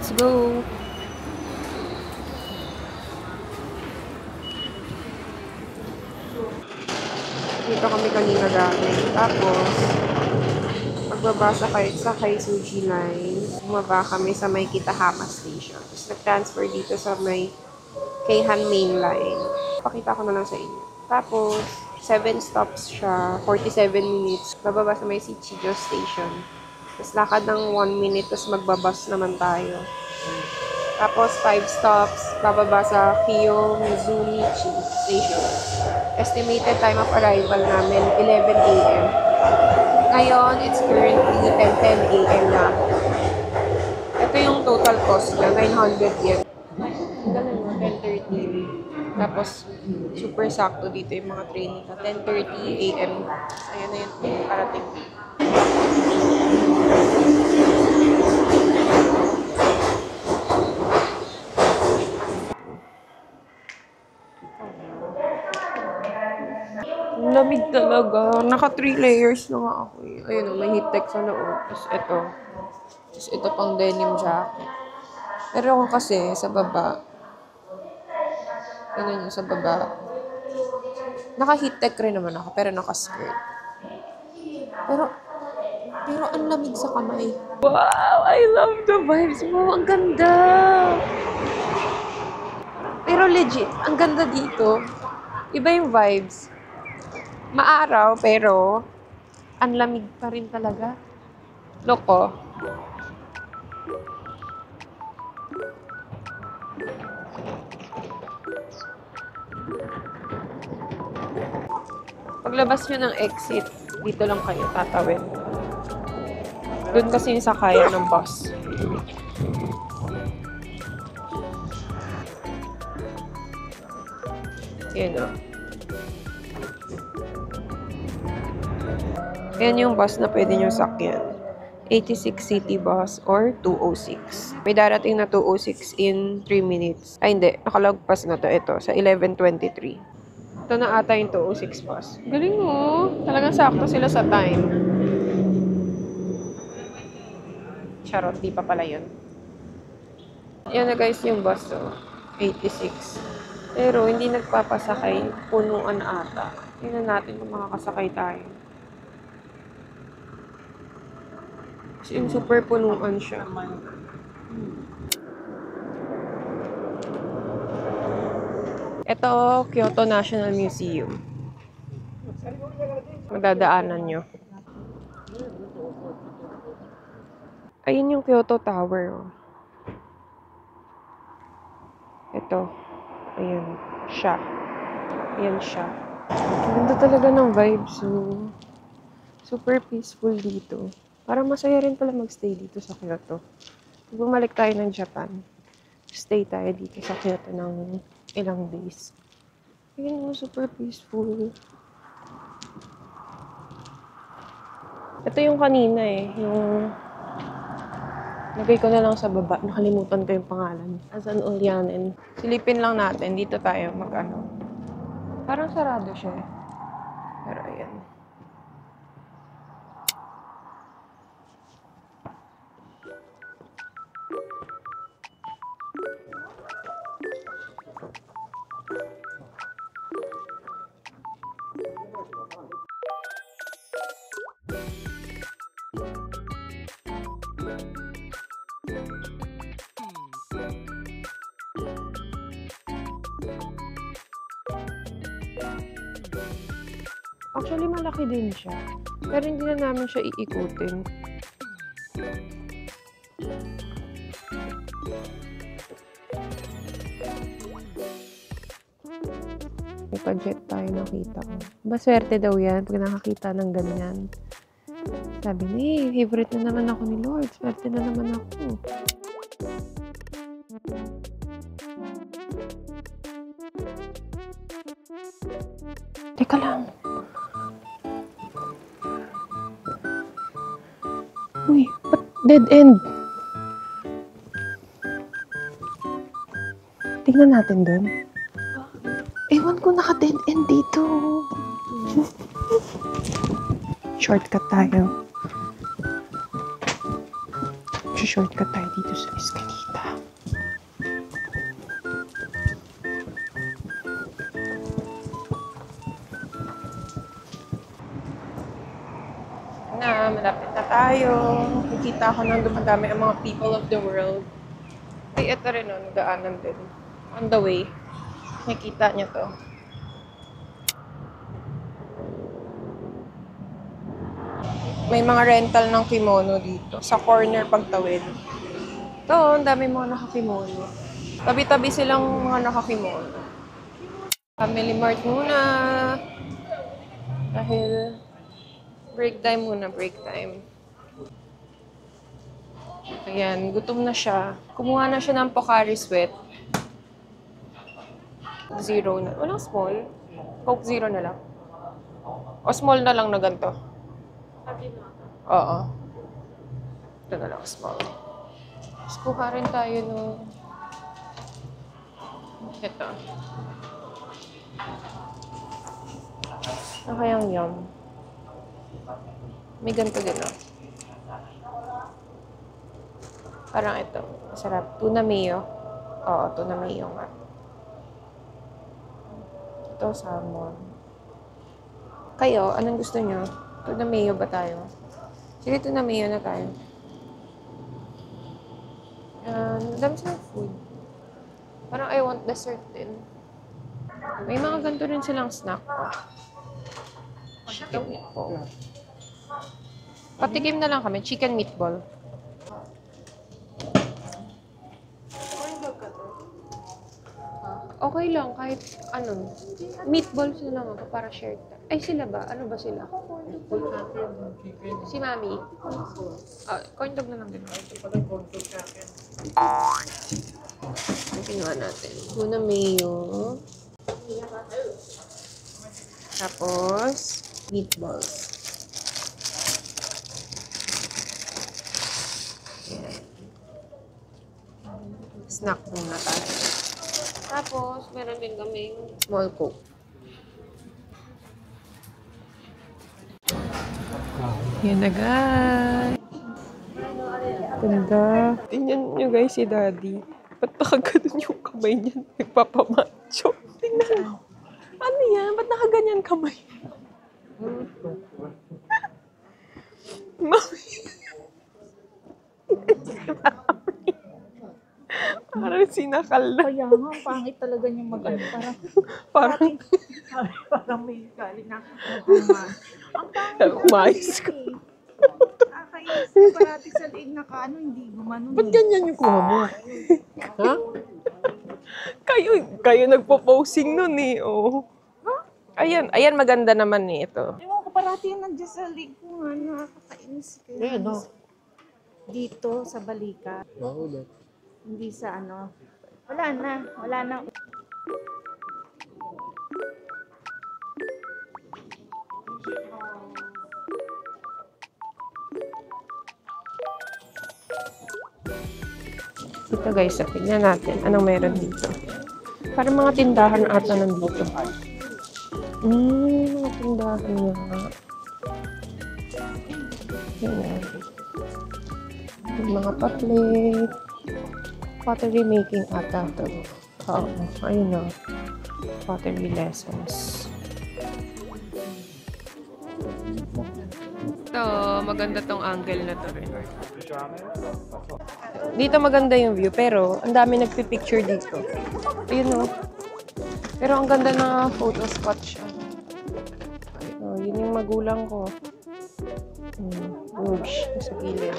Let's go! Dito kami kanina galing. Tapos, magbabasa sa kay Suji Line. Bumaba kami sa may Kitahama Station. Tapos nag-transfer dito sa may Keihan Main Line. Pakita ko na lang sa inyo. Tapos, 7 stops siya, 47 minutes. Bababa sa may Shichijo Station. Tapos lakad ng 1 minute, tapos magbabas naman tayo. Tapos 5 stops, bababa sa Kiyomizumichi Station. Estimated time of arrival namin, 11 a.m. Ngayon, it's currently 10:10 a.m. na. Ito yung total cost niya, 900 yen. Ganun mo, 10:30. Tapos, super sakto dito yung mga train nila. 10:30 a.m. Ayan na yun, parating. Lamig talaga. Naka 3 layers na nga ako eh. Ayun o, may heat tech sa loob. Tapos ito. Tapos ito pang denim jacket. Pero ako kasi sa baba. Ganun yung sa baba. Naka heat tech rin naman ako, pero naka skirt. Pero ang lamig sa kamay. Wow! I love the vibes mo. Ang ganda! Pero legit, ang ganda dito. Iba yung vibes. Maaraw, pero ang lamig pa rin talaga. Loko. Paglabas nyo ng exit, dito lang kayo tatawid. Doon kasi yung sakayan ng bus. Yan o. Yan yung bus na pwede nyo sakyan. 86 City Bus or 206. May darating na 206 in 3 minutes. Ay, hindi. Nakalagpas na to. Ito, sa 11:23. Ito na ata yung 206 bus. Galing mo. Talagang sakto sila sa time. Charot, di pa pala yun. Yan na guys yung bus. So, 86. Pero hindi nagpapasakay. Punuan ata. Tingnan natin kung makakasakay tayo. Kasi yung super punuan siya. Ito, Kyoto National Museum. Madadaanan nyo. Ayun yung Kyoto Tower. Ito. Ayan. Siya. Ayan siya. Ganda talaga ng vibes. So, super peaceful dito. Parang masaya rin pala magstay dito sa Kyoto. Bumalik tayo ng Japan. Stay tayo dito sa Kyoto ng ilang days. Ayan mo, super peaceful. Ito yung kanina eh. Yung lagay ko na lang sa baba. Nakalimutan ko yung pangalan. Asan Ulyanin. Silipin lang natin. Dito tayo mag-ano. Parang sarado siya eh. Pero ayan. Actually, malaki din siya. Pero hindi na namin siya iikutin. May pa-jet tayo nakita ko. Baswerte daw yan pag nakakita ng ganyan. Sabi niya, favorite na naman ako ni Lord. Swerte na naman ako. Teka lang. Uy, ba't dead end? Tingnan natin doon. Ewan ko, naka-dead end dito. Shortcut tayo. Mag-shortcut tayo dito sa Escalita. Malapit na tayo. Nakikita ko nang dumadami ang mga people of the world. Ay, ito rin, nagdaanan din. On the way. Nakikita niyo to. May mga rental ng kimono dito. Sa corner pagtawid. Ito, ang dami mga nakakimono. Tabi-tabi silang mga nakakimono. Family Mart muna. Dahil break time muna, break time. Ayan, gutom na siya. Kumuha na siya ng Pocari Sweat. Zero na. Walang small. Coke Zero na lang. O small na lang na ganito. Oo. Ito na lang, small. Tapos kuha rin tayo ng... Ito. Ano kayang yum? May ganito din, oh. Parang ito. Masarap. Tuna mayo. Oo, tuna mayo nga. Ito, salmon. Kayo, anong gusto nyo? Tuna mayo ba tayo? Sige, tuna mayo na tayo. Dami silang food. Parang I want dessert din. May mga ganito rin silang snack. Chicken meatball. Patikim na lang kami. Chicken meatball. Okay lang, kahit ano. Meatballs na lang ako para share tayo. Ay, sila ba? Ano ba sila? Si Mami. Corn dog na lang din. Ang kinuha natin. Tuna mayo. Tapos, meatballs. Yan. Snack muna tayo. Tapos, meron din kaming small coke. Yan na, guys. Ganda. Tingnan nyo, guys, si Daddy. Ba't nakaganon yung kamay niya? Nagpapamacho. Tingnan. Ano yan? Ba't nakaganyan kamay? Mami. Parang sinakal na. Kaya nga, pangit talaga yung mag-ano. Parang may galing na. Ang pangit. Umayos ka. Nakakainis na parati sa liig na kaano, hindi gumano. Ba't ganyan yung kuha mo? Ha? Kayo nagpo-posing nun eh. Oh. Ayan, maganda naman eh ito. Ewan ko, parati yung nandiyan sa liig ko nga. Nakakainis. Dito, sa balikat. Hindi sa ano. Wala na. Ito guys, tignan natin anong meron dito. Parang mga tindahan ata nandito. Mga tindahan nga. Yan. Yung mga pa-plate. Pottery making ata ito. Oo, ayun o. Pottery lessons. Ito, maganda tong angle na to rin. Dito maganda yung view, pero ang dami nagpipicture dito. Ayun o. Pero ang ganda na photo spot siya. Oh, yun yung magulang ko. Rouge, sa gilid.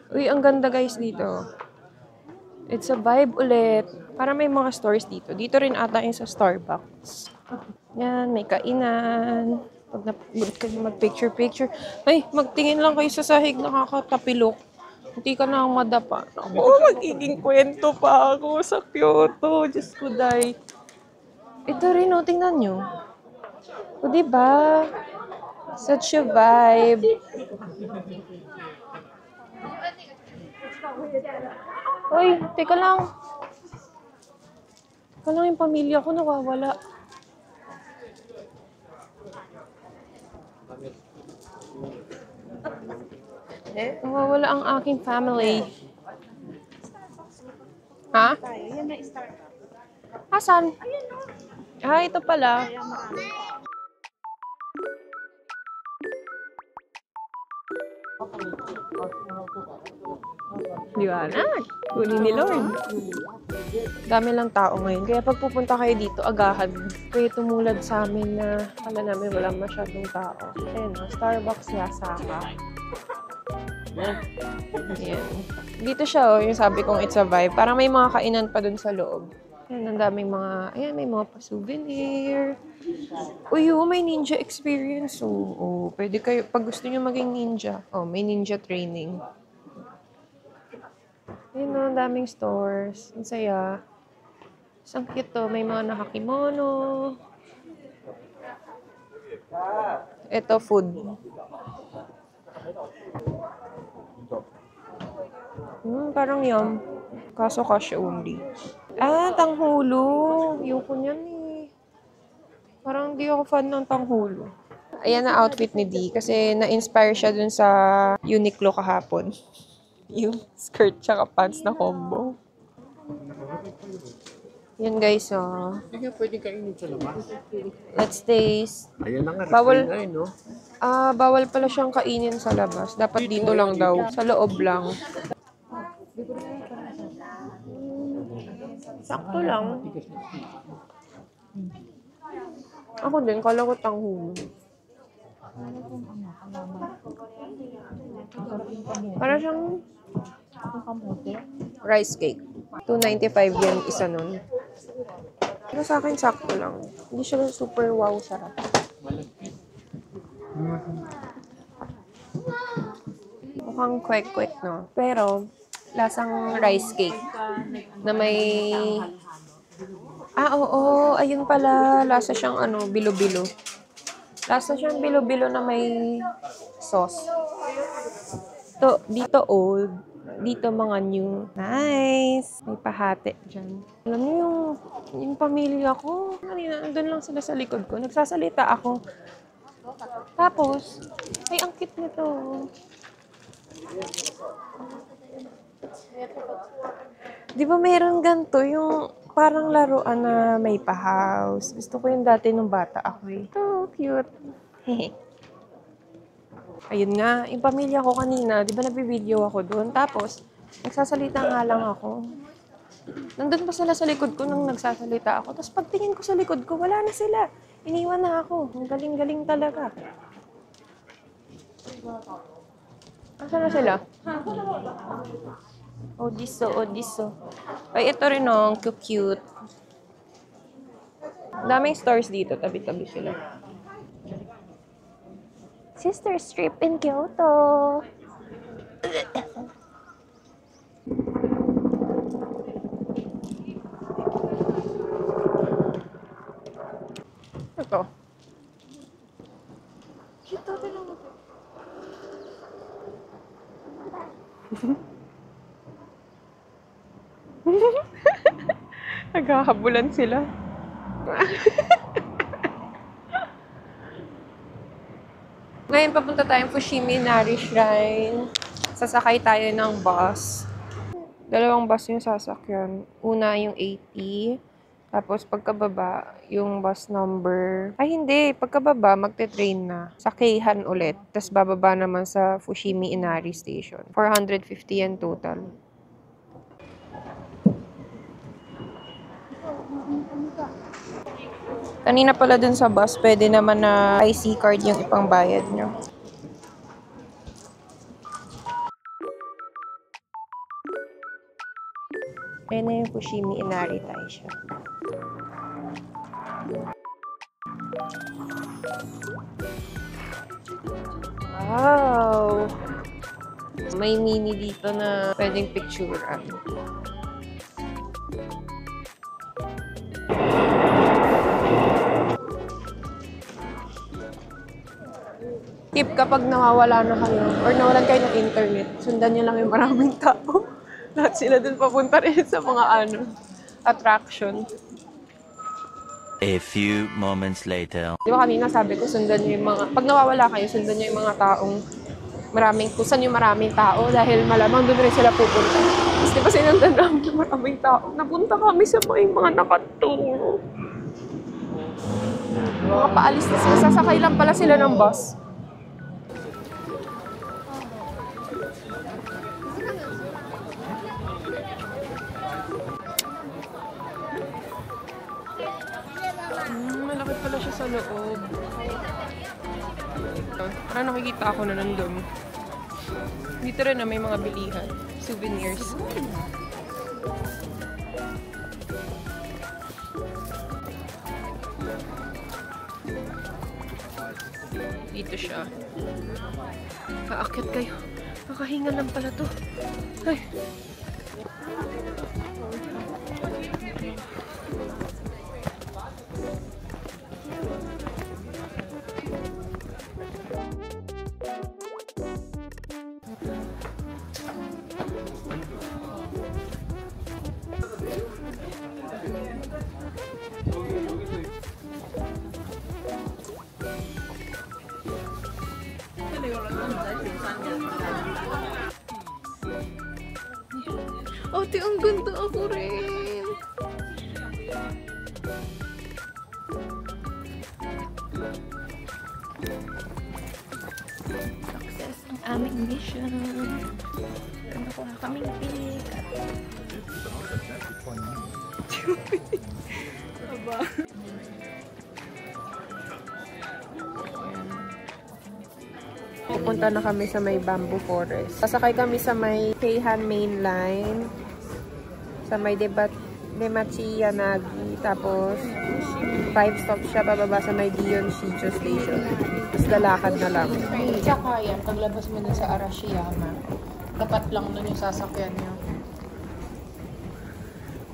Uy, ang ganda guys dito. It's a vibe ulit. Para may mga stores dito. Dito rin ata yung sa Starbucks. Yan, may kainan. Pag napagod ka mag-picture-picture. Ay, magtingin lang kayo sa sahig, nakakatapilok. Hindi ka na madapa. Ako, magiging kwento pa ako sa Kyoto. Diyos ko, day. Ito rin, oh, tingnan nyo. O, diba? Such a vibe. Uy, teka lang. Teka lang, yung pamilya ko nawawala. Nawawala ang aking family. Ha? Yan na Starbucks. Asan? Ah, ito pala. Liwanag. Kunin ni Lord. Dami lang tao ngayon. Kaya pag pupunta kayo dito, agahan. Kaya tumulad sa amin na kala namin wala masyadong tao. Ayan o, Starbucks Yasaka. Ayan. Dito siya yung sabi kong it's a vibe. Parang may mga kainan pa dun sa loob. Ayan, ang daming mga, ayan, may mga pa-souvenir. Uy, may ninja experience. Oo, pwede kayo, pag gusto nyo maging ninja. May ninja training. Ayun o, ang daming stores. Ang saya. Ang cute to. May mga nakakimono. Ito, food. Parang yum. Kaso cash only. Ah, tanghulo. Ayoko niyan eh. Parang di ako fan ng tanghulo. Ayan na outfit ni Dee kasi na-inspire siya dun sa Uniqlo kahapon. Yung skirt tsaka pants na combo. Yan guys, Hindi nga pwede kainin sa labas. let's taste. Ayan na nga. Bawal. Ay, no? Bawal pala siyang kainin sa labas. Dapat dito lang daw. Sa loob lang. Sakto lang. Ako din, kala ko tanghulo. Para siyang rice cake. 295 yan isa nun. Pero sa akin, sakto lang. Hindi siya super wow sarap. Mukhang kwek-kwek, no? Pero, lasang rice cake na may... oo. Ayun pala. Lasa siyang bilo-bilo. Lasa siyang bilo-bilo na may sauce. Dito old. Dito mga new. Nice! May pahati dyan. Alam niyo yung pamilya ko. Kanina, nandun lang sila sa likod ko. Nagsasalita ako. Tapos, ay, ang cute nito. Di ba meron ganito yung parang laruan na may pa-house. Gusto ko yung dati nung bata ako eh. Oh, cute. Ayun nga, yung pamilya ko kanina, di ba nagbi-video ako doon? Tapos, nagsasalita nga lang ako. Nandun pa sila sa likod ko nung nagsasalita ako. Tapos pagtingin ko sa likod ko, wala na sila. Iniwan na ako. Ang galing-galing talaga. Asa na sila? Odiso. Ay, ito rin ang cute. Daming stores dito. Tabi-tabi sila. Sister Strip in Kyoto. Ito. Ito, tignan mo ito. Naghahabulan sila. Ngayon, papunta tayong Fushimi Inari Shrine. Sasakay tayo ng bus. Dalawang bus yung sasakyan. Una yung 80. Tapos pagkababa, yung bus number... Ay, hindi. Pagkababa, magte-train na. Sa Keihan ulit. Tapos bababa naman sa Fushimi Inari Station. 450 yan total. Kanina pala dun sa bus, pwede naman na IC card yung ipangbayad nyo. Ayan na yung Fushimi Inari Taisha. Wow! May mini dito na pwedeng picturean. Tip, kapag nawawala na kayo or nawalan kayo ng internet, sundan nyo lang yung maraming tao. Lahat sila dun papunta rin sa mga attraction. A few moments later. Di ba kanina sabi ko, sundan nyo yung mga, pag nawawala kayo, sundan nyo yung mga taong kung saan yung maraming tao dahil malamang doon rin sila pupunta. Tapos di ba sinundan namin yung maraming tao? Napunta kami sa mga nakaturo. Mga paalis na sila. Sasakay lang pala sila ng bus. Malaki pala siya sa loob. Parang nakikita ako na nandun. Dito rin na may mga bilihan. Souvenirs. Dito siya. Kaakyat kayo. Makahinga lang pala to. Ay. Ate, ang ganda ako rin. Success ang aming mission. Nakuha kaming pick. Aba. Pupunta na kami sa may bamboo forest. Sasakay kami sa may Keihan Main Line. Sa may Demachi Yanagi. Tapos, 5 stops siya bababa sa may Dion Shicho Station. Tapos lalakad na lang. Tsaka yan, paglabas mo dun sa Arashiyama, tapat lang dun yung sasakyan nyo.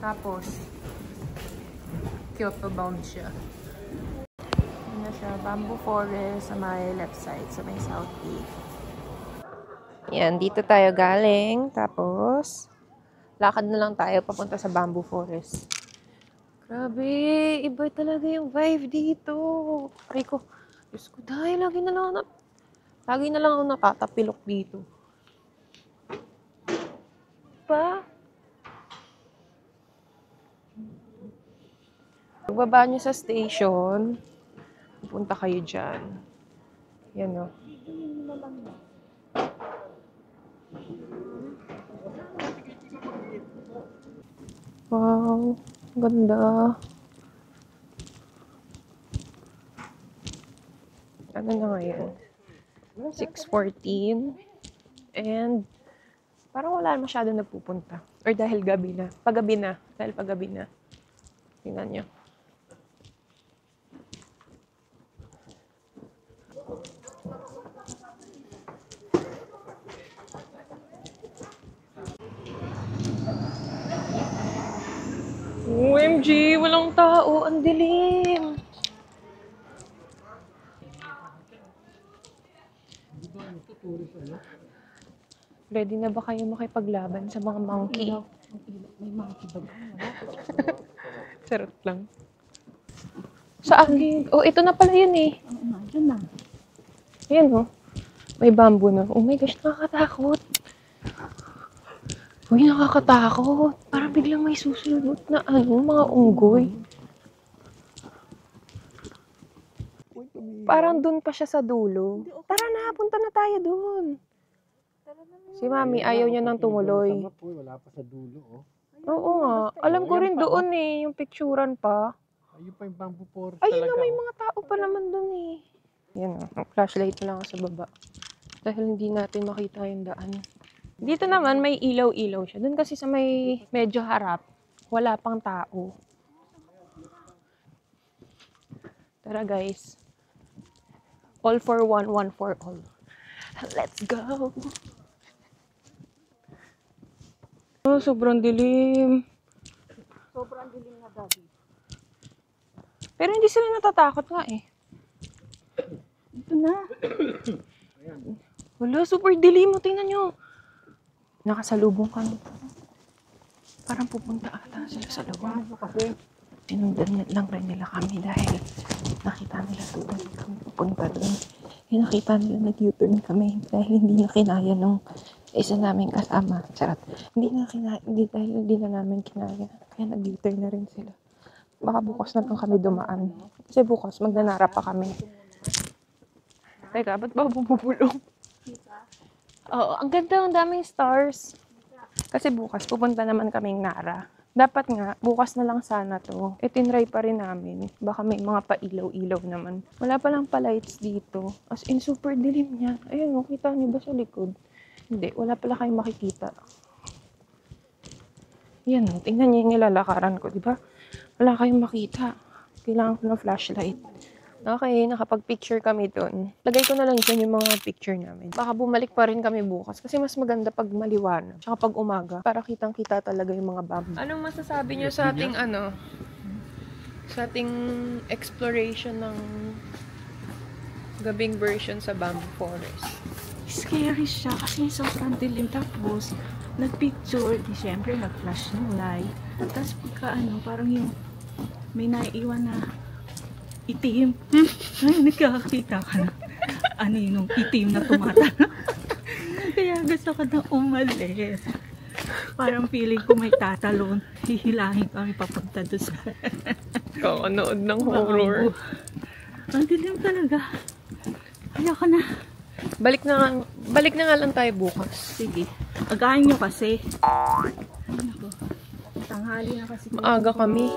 Tapos, Kyoto bound siya. yun na siya, bamboo forest sa may left side, sa may South Gate. Yan, dito tayo galing. Tapos, lakad na lang tayo papunta sa bamboo forest. Grabe, iba talaga yung vibe dito. Aray ko, Diyos ko, dahil lagi na lang ako natatapilok dito. Pa? Pagbaba nyo sa station, pupunta kayo dyan. Yan o. Wow, ganda. Ano na ngayon? 6:14. And parang wala masyado nagpupunta. Or dahil gabi na. Paggabi na. Dahil paggabi na. Tingnan nyo. OMG! Walang tao! Ang dilim! Ready na ba kayo makipaglaban sa mga monkey? May monkey ba? Charot lang. Sa akin. Oh, ito na pala yun eh. Diyan na. Ayan oh. May bamboo na. Oh my gosh, nakakatakot. Uy, nakakatakot. Parang biglang may susunod na mga unggoy. Parang dun pa siya sa dulo. Tara na, punta na tayo dun. Si Mami, ayaw niya nang tumuloy. Wala pa sa dulo, oh. Oo nga. Alam ko rin doon eh, yung picturean pa. Ayun pa yung bamboo forest Ayun talaga. na, may mga tao pa naman doon eh. Yan o, flashlight na lang sa baba. Dahil hindi natin makita yung daan. Dito naman, may ilaw-ilaw siya. Doon kasi sa may medyo harap, wala pang tao. Tara guys. All for one, one for all. Let's go! Oh, sobrang dilim. Sobrang dilim na gabi. Pero hindi sila natatakot nga eh. Ito na. Wala, super dilim mo. Tingnan nyo. Nakasalubong kami. Parang pupunta ata sila sa loob. Sinundan lang rin nila kami dahil nakita nila doon kami pupunta doon. nakita nila nag-U-turn kami dahil hindi na kinaya nung isa namin kasama. Charot. Dahil hindi na namin kinaya. Kaya nag-U-turn na rin sila. Baka bukas na lang kami dumaan. Kasi bukas magnanara pa kami. Teka, ba't ba bumubulong? Oo, ang ganda, ang daming stars. Kasi bukas pupunta naman kaming Nara. Dapat nga, bukas na lang sana to. Tinry pa rin namin. Baka may mga pailaw-ilaw naman. Wala pa lang pa-lights dito. As in, super dilim niya. Ayun, kita niyo ba sa likod? Hindi, wala pala kayong makikita. Yan, tingnan niyo yung nilalakaran ko, di ba? Wala kayong makita. Kailangan ko ng flashlight. Okay, nakapag-picture kami doon. Lagay ko na lang dyan yung mga picture namin. Baka bumalik pa rin kami bukas kasi mas maganda pag maliwanag. Tsaka pag umaga, para kitang-kita talaga yung mga bamboo. Anong masasabi niyo sa ating sa ating exploration ng gabing version sa bamboo forest? Scary siya kasi sobrang dilim. Tapos, nagpicture, di syempre nag-flash ng light. Tapos pagka parang yung may naiiwan na itim. Ay, nagkakakita ka na. Yung itim na tumatala. Kaya gusto ko na umalis. Parang feeling ko may tatalon. Hihilahin kami papunta doon sa... Kakanood ng horror. Ang dilim talaga. Ayoko na. Balik na nga lang tayo bukas. Sige. Agahin nyo kasi. Ay, naku. Tanghali na kasi. Maaga kami.